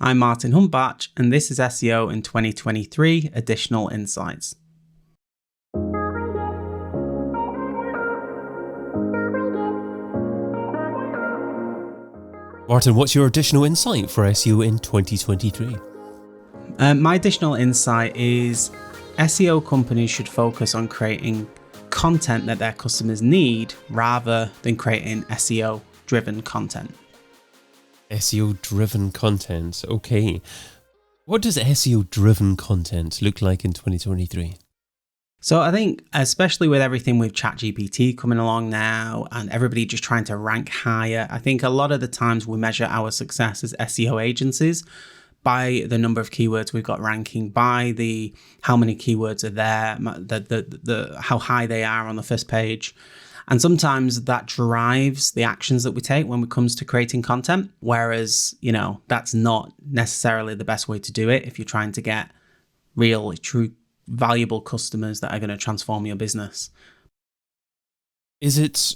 I'm Martin Huntbatch, and this is SEO in 2023 Additional Insights. Martin, what's your additional insight for SEO in 2023? My additional insight is SEO companies should focus on creating content that their customers need rather than creating SEO-driven content. SEO-driven content, okay. What does SEO-driven content look like in 2023? So I think, especially with everything with ChatGPT coming along now and everybody just trying to rank higher, I think a lot of the times we measure our success as SEO agencies by the number of keywords we've got ranking, by the how many keywords are there, the how high they are on the first page. And sometimes that drives the actions that we take when it comes to creating content. Whereas, that's not necessarily the best way to do it if you're trying to get real, true, valuable customers that are going to transform your business. Is it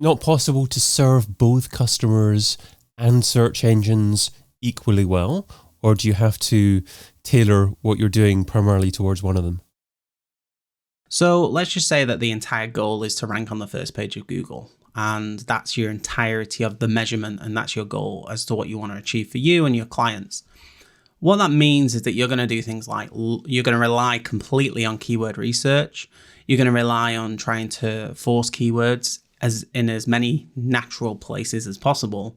not possible to serve both customers and search engines equally well? Or do you have to tailor what you're doing primarily towards one of them? So let's just say that the entire goal is to rank on the first page of Google, and that's your entirety of the measurement, and that's your goal as to what you want to achieve for you and your clients. What that means is that you're going to do things like you're going to rely completely on keyword research. You're going to rely on trying to force keywords in as many natural places as possible.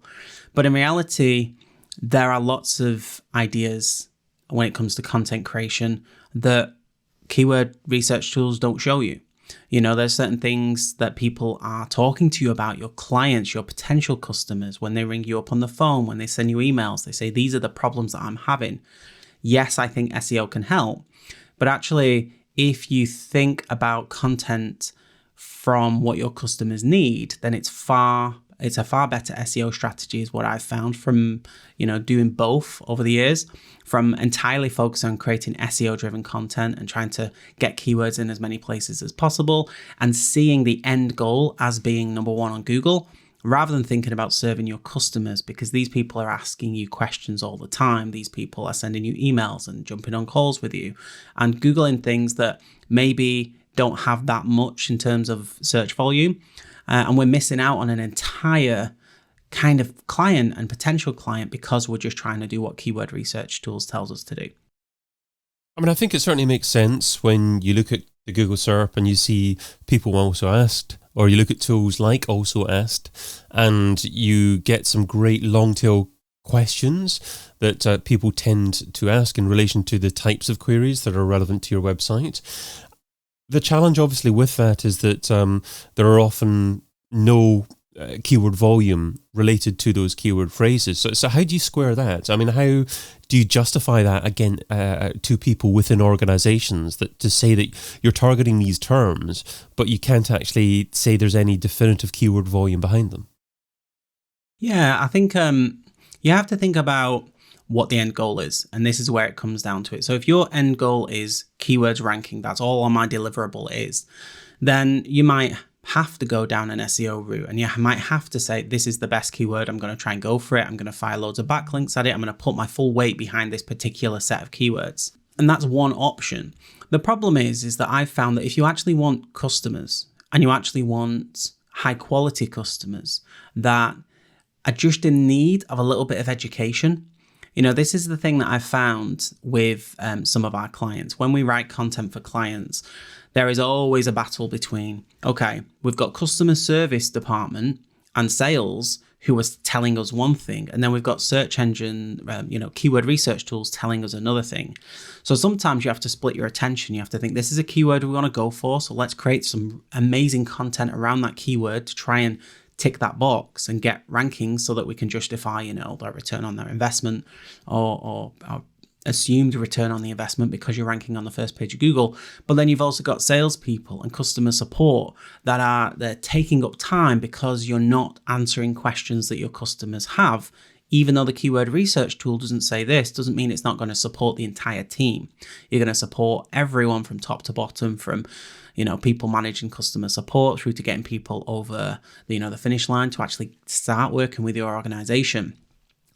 But in reality, there are lots of ideas when it comes to content creation that keyword research tools don't show you. There's certain things that people are talking to you about, your clients, your potential customers, when they ring you up on the phone, when they send you emails, they say, these are the problems that I'm having. Yes, I think SEO can help, but actually, if you think about content from what your customers need, then it's a far better SEO strategy is what I've found from, doing both over the years, from entirely focusing on creating SEO driven content and trying to get keywords in as many places as possible and seeing the end goal as being number one on Google, rather than thinking about serving your customers, because these people are asking you questions all the time. These people are sending you emails and jumping on calls with you and Googling things that maybe don't have that much in terms of search volume. And we're missing out on an entire kind of client and potential client because we're just trying to do what keyword research tools tells us to do. I think it certainly makes sense when you look at the Google SERP and you see people also asked, or you look at tools like also asked, and you get some great long tail questions that people tend to ask in relation to the types of queries that are relevant to your website. The challenge, obviously, with that is that there are often no keyword volume related to those keyword phrases. So how do you square that? How do you justify that again to people within organizations to say that you're targeting these terms, but you can't actually say there's any definitive keyword volume behind them? Yeah, I think you have to think about what the end goal is. And this is where it comes down to it. So if your end goal is keywords ranking, that's all on my deliverable is, then you might have to go down an SEO route and you might have to say, this is the best keyword. I'm going to try and go for it. I'm going to fire loads of backlinks at it. I'm going to put my full weight behind this particular set of keywords. And that's one option. The problem is that I've found that if you actually want customers and you actually want high quality customers that are just in need of a little bit of education, this is the thing that I've found with some of our clients. When we write content for clients, there is always a battle between, okay, we've got customer service department and sales who are telling us one thing, and then we've got search engine, keyword research tools telling us another thing. So sometimes you have to split your attention. You have to think, this is a keyword we want to go for, so let's create some amazing content around that keyword to try and tick that box and get rankings so that we can justify, their return on their investment or assumed return on the investment because you're ranking on the first page of Google. But then you've also got salespeople and customer support they're taking up time because you're not answering questions that your customers have. Even though the keyword research tool doesn't say this, doesn't mean it's not going to support the entire team. You're going to support everyone from top to bottom, from people managing customer support through to getting people over the finish line to actually start working with your organization.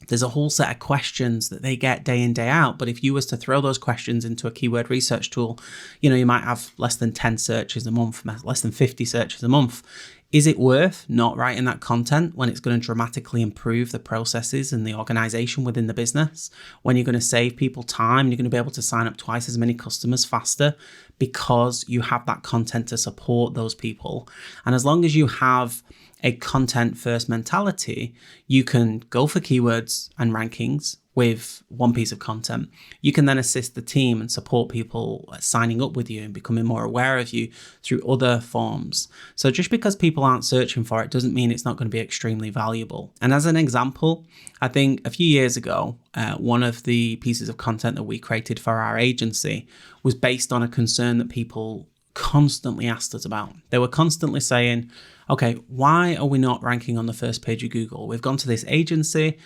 there's a whole set of questions that they get day in, day out. But if you was to throw those questions into a keyword research tool, you might have less than 10 searches a month, less than 50 searches a month. Is it worth not writing that content when it's going to dramatically improve the processes and the organization within the business? When you're going to save people time, you're going to be able to sign up twice as many customers faster because you have that content to support those people. And as long as you have a content first mentality, you can go for keywords and rankings with one piece of content. You can then assist the team and support people signing up with you and becoming more aware of you through other forms. So just because people aren't searching for it doesn't mean it's not going to be extremely valuable. And as an example, I think a few years ago, one of the pieces of content that we created for our agency was based on a concern that people constantly asked us about. They were constantly saying, okay, why are we not ranking on the first page of Google? We've gone to this agency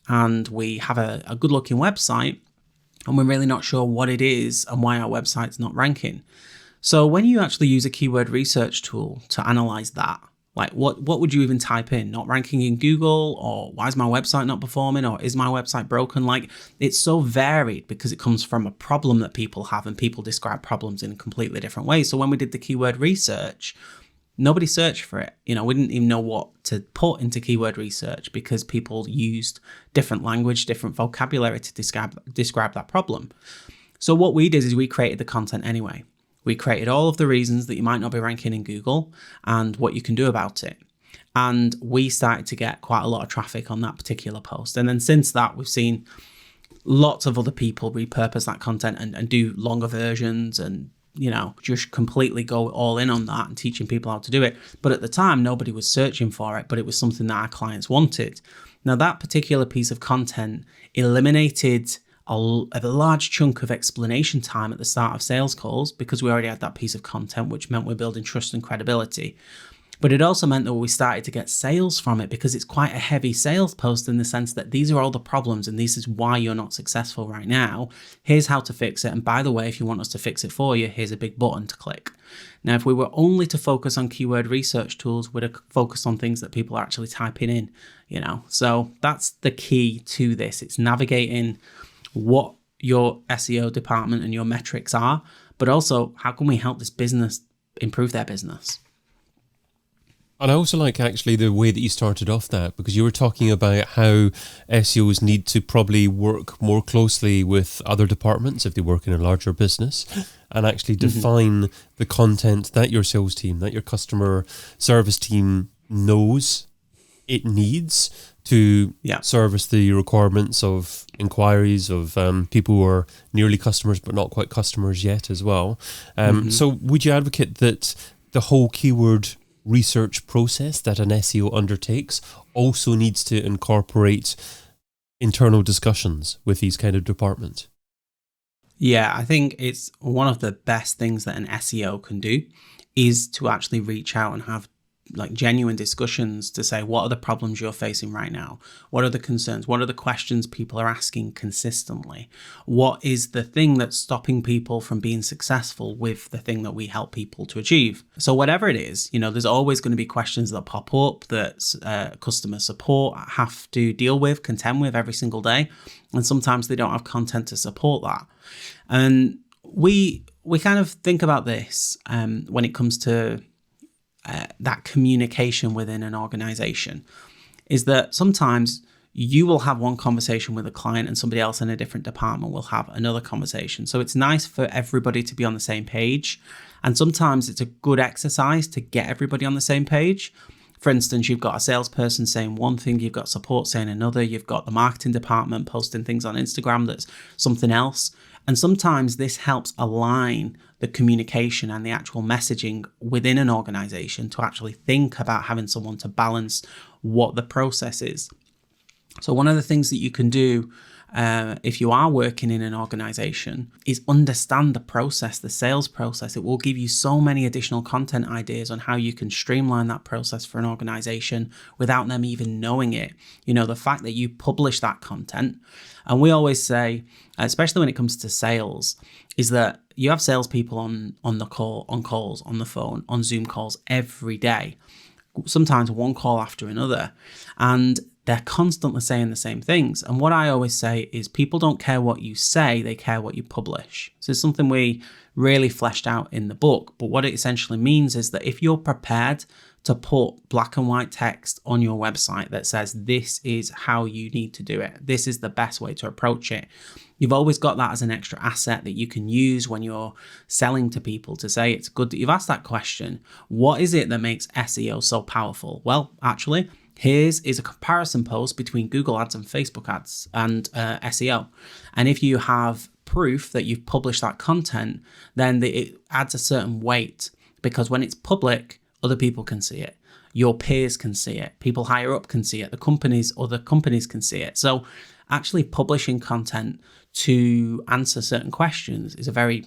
and we have a good looking website and we're really not sure what it is and why our website's not ranking. So when you actually use a keyword research tool to analyze that, like what would you even type in? Not ranking in Google, or why is my website not performing, or is my website broken? Like, it's so varied because it comes from a problem that people have, and people describe problems in completely different ways. So when we did the keyword research, nobody searched for it. We didn't even know what to put into keyword research because people used different language, different vocabulary to describe that problem. So what we did is we created the content anyway. We created all of the reasons that you might not be ranking in Google and what you can do about it. And we started to get quite a lot of traffic on that particular post. And then since that, we've seen lots of other people repurpose that content and do longer versions and, just completely go all in on that and teaching people how to do it. But at the time, nobody was searching for it, but it was something that our clients wanted. Now, that particular piece of content eliminated a large chunk of explanation time at the start of sales calls because we already had that piece of content, which meant we're building trust and credibility. But it also meant that we started to get sales from it because it's quite a heavy sales post in the sense that these are all the problems and this is why you're not successful right now. Here's how to fix it. And by the way, if you want us to fix it for you, here's a big button to click. Now, if we were only to focus on keyword research tools, we'd have focused on things that people are actually typing in, So that's the key to this. It's navigating what your SEO department and your metrics are, but also how can we help this business improve their business? And I also like actually the way that you started off that, because you were talking about how SEOs need to probably work more closely with other departments if they work in a larger business and actually define the content that your sales team, that your customer service team knows it needs to service the requirements of inquiries of people who are nearly customers but not quite customers yet as well. So would you advocate that the whole keyword research process that an SEO undertakes also needs to incorporate internal discussions with these kind of departments? Yeah, I think it's one of the best things that an SEO can do is to actually reach out and have genuine discussions to say, what are the problems you're facing right now? What are the concerns? What are the questions people are asking consistently? What is the thing that's stopping people from being successful with the thing that we help people to achieve? So whatever it is, there's always going to be questions that pop up that customer support have to deal with, contend with every single day. And sometimes they don't have content to support that. And we kind of think about this when it comes to that communication within an organization, is that sometimes you will have one conversation with a client and somebody else in a different department will have another conversation. So it's nice for everybody to be on the same page. And sometimes it's a good exercise to get everybody on the same page. For instance, you've got a salesperson saying one thing, you've got support saying another, you've got the marketing department posting things on Instagram that's something else. And sometimes this helps align the communication and the actual messaging within an organization to actually think about having someone to balance what the process is. So one of the things that you can do if you are working in an organization is understand the process, the sales process. It will give you so many additional content ideas on how you can streamline that process for an organization without them even knowing it. The fact that you publish that content, and we always say, especially when it comes to sales, is that you have salespeople on the call, on calls, on the phone, on Zoom calls every day, sometimes one call after another. And they're constantly saying the same things. And what I always say is people don't care what you say, they care what you publish. So it's something we really fleshed out in the book. But what it essentially means is that if you're prepared to put black and white text on your website that says this is how you need to do it, this is the best way to approach it, you've always got that as an extra asset that you can use when you're selling to people to say it's good that you've asked that question. What is it that makes SEO so powerful? Well, actually, here's a comparison post between Google ads and Facebook ads and SEO. And if you have proof that you've published that content, then it adds a certain weight, because when it's public, other people can see it. Your peers can see it. People higher up can see it. Other companies can see it. So actually publishing content to answer certain questions is a very,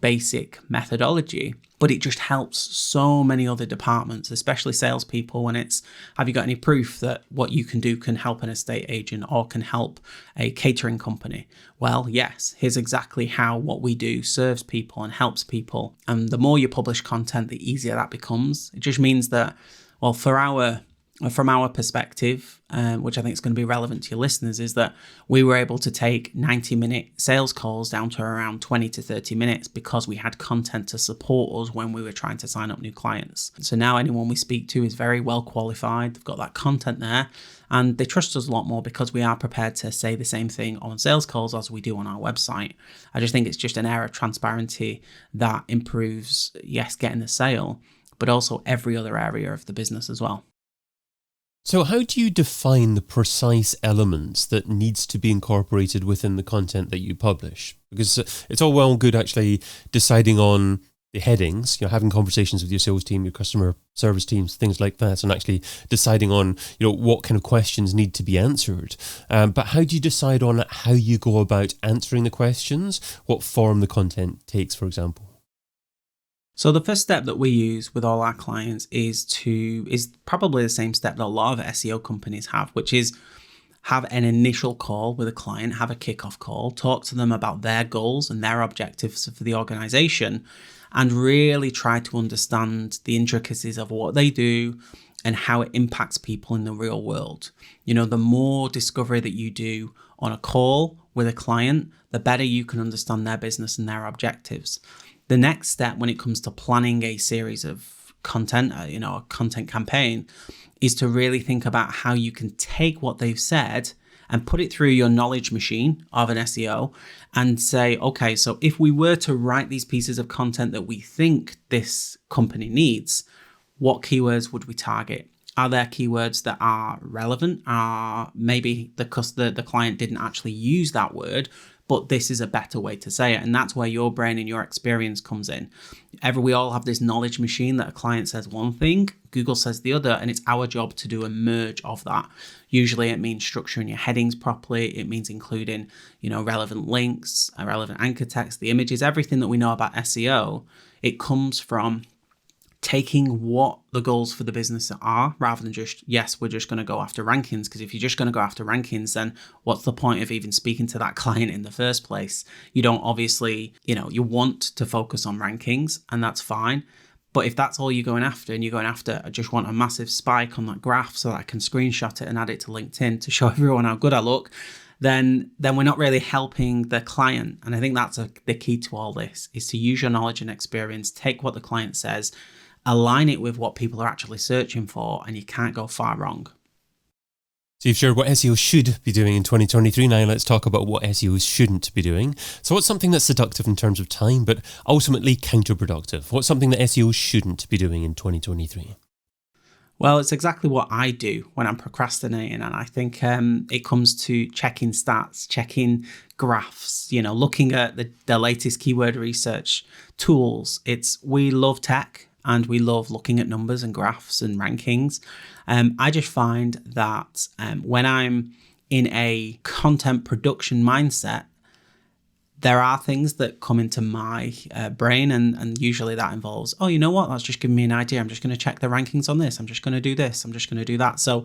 basic methodology, but it just helps so many other departments, especially salespeople, when it's, have you got any proof that what you can do can help an estate agent or can help a catering company? Well, yes, here's exactly how what we do serves people and helps people. And the more you publish content, the easier that becomes. It just means that, well, from our perspective, which I think is going to be relevant to your listeners, is that we were able to take 90-minute sales calls down to around 20 to 30 minutes because we had content to support us when we were trying to sign up new clients. So now anyone we speak to is very well qualified. They've got that content there and they trust us a lot more because we are prepared to say the same thing on sales calls as we do on our website. I just think it's just an air of transparency that improves, yes, getting the sale, but also every other area of the business as well. So how do you define the precise elements that needs to be incorporated within the content that you publish? Because it's all well and good actually deciding on the headings, having conversations with your sales team, your customer service teams, things like that, and actually deciding on, what kind of questions need to be answered. But how do you decide on how you go about answering the questions, what form the content takes, for example? So the first step that we use with all our clients is probably the same step that a lot of SEO companies have, which is have an initial call with a client, have a kickoff call, talk to them about their goals and their objectives for the organization, and really try to understand the intricacies of what they do and how it impacts people in the real world. The more discovery that you do on a call with a client, the better you can understand their business and their objectives. The next step when it comes to planning a series of content, a content campaign, is to really think about how you can take what they've said and put it through your knowledge machine of an SEO and say, okay, so if we were to write these pieces of content that we think this company needs, what keywords would we target? Are there keywords that are relevant? Maybe the client didn't actually use that word, but this is a better way to say it. And that's where your brain and your experience comes in. We all have this knowledge machine that a client says one thing, Google says the other, and it's our job to do a merge of that. Usually it means structuring your headings properly. It means including, relevant links, a relevant anchor text, the images, everything that we know about SEO. It comes from taking what the goals for the business are, rather than just, yes, we're just going to go after rankings. Because if you're just going to go after rankings, then what's the point of even speaking to that client in the first place? You don't obviously, you want to focus on rankings, and that's fine. But if that's all you're going after, and you're going after, I just want a massive spike on that graph so that I can screenshot it and add it to LinkedIn to show everyone how good I look, then we're not really helping the client. And I think that's the key to all this, is to use your knowledge and experience, take what the client says, align it with what people are actually searching for, and you can't go far wrong. So you've shared what SEO should be doing in 2023. Now let's talk about what SEO shouldn't be doing. So what's something that's seductive in terms of time, but ultimately counterproductive? What's something that SEO shouldn't be doing in 2023? Well, it's exactly what I do when I'm procrastinating. And I think it comes to checking stats, checking graphs, looking at the latest keyword research tools. We love tech and we love looking at numbers and graphs and rankings. I just find that when I'm in a content production mindset, there are things that come into my brain, and usually that involves, oh, you know what? That's just giving me an idea. I'm just going to check the rankings on this. I'm just going to do this. I'm just going to do that. So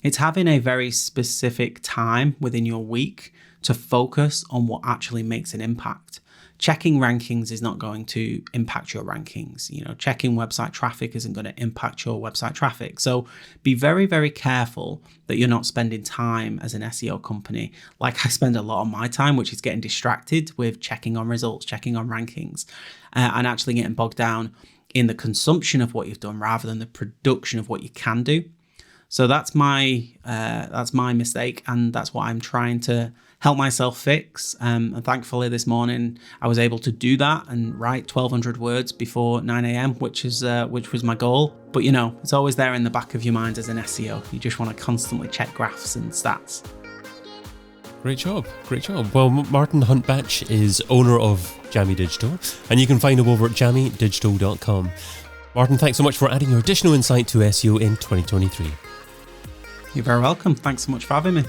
It's having a very specific time within your week to focus on what actually makes an impact. Checking rankings is not going to impact your rankings. Checking website traffic isn't going to impact your website traffic. So be very, very careful that you're not spending time as an SEO company, like I spend a lot of my time, which is getting distracted with checking on results, checking on rankings, and actually getting bogged down in the consumption of what you've done rather than the production of what you can do. So that's my mistake, and that's what I'm trying to help myself fix. And thankfully this morning I was able to do that and write 1,200 words before 9 a.m, which was my goal. But it's always there in the back of your mind as an SEO. You just want to constantly check graphs and stats. Great job. Well, Martin Huntbatch is owner of Jammy Digital, and you can find him over at jammydigital.com. Martin, thanks so much for adding your additional insight to SEO in 2023. You're very welcome. Thanks so much for having me.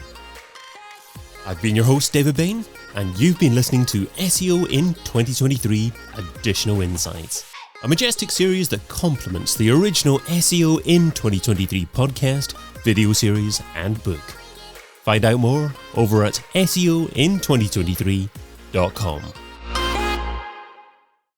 I've been your host, David Bain, and you've been listening to SEO in 2023 Additional Insights, a Majestic series that complements the original SEO in 2023 podcast, video series, and book. Find out more over at SEOin2023.com.